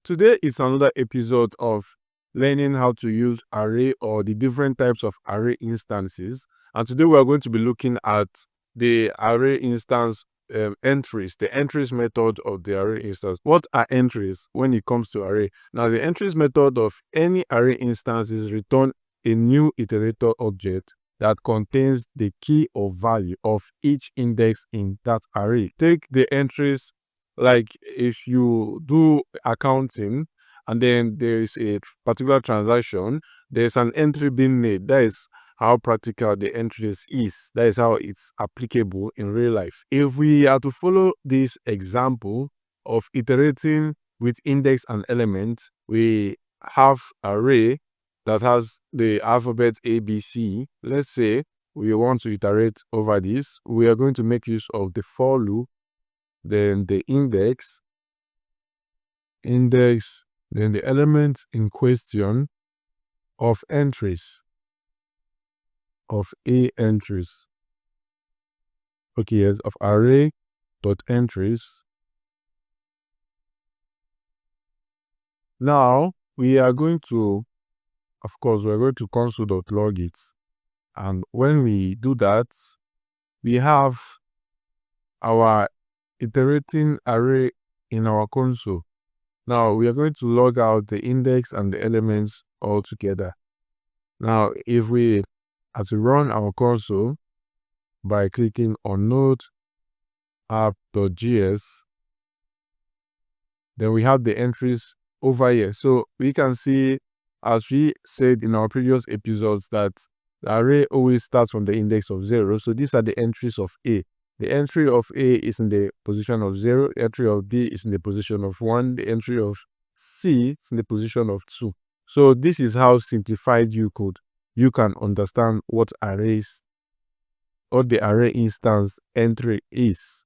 Today is another episode of learning how to use array or the different types of array instances. And today we are going to be looking at the array instance entries, the entries method of the array instance. What are entries when it comes to array? Now, the entries method of any array instance is return a new iterator object that contains the key or value of each index in that array. Take the entries like if you do accounting and then there is a particular transaction, there's an entry being made. That is how practical the entries is. That is how it's applicable in real life. If we are to follow this example of iterating with index and element, we have array that has the alphabet ABC. Let's say we want to iterate over this. We are going to make use of the for loop, then the index, then the element in question of entries, of A entries. Okay, yes, of array dot entries. Now we are going to, of course, we're going to console.log it. And when we do that, we have our iterating array in our console. Now we are going to log out the index and the elements all together. Now, if we are to run our console by clicking on node app.js, then we have the entries over here. So we can see, as we said in our previous episodes, that the array always starts from the index of 0. So these are the entries of A. The entry of A is in the position of 0. The entry of B is in the position of 1. The entry of C is in the position of 2. So this is how simplified you can understand what the array instance entry is.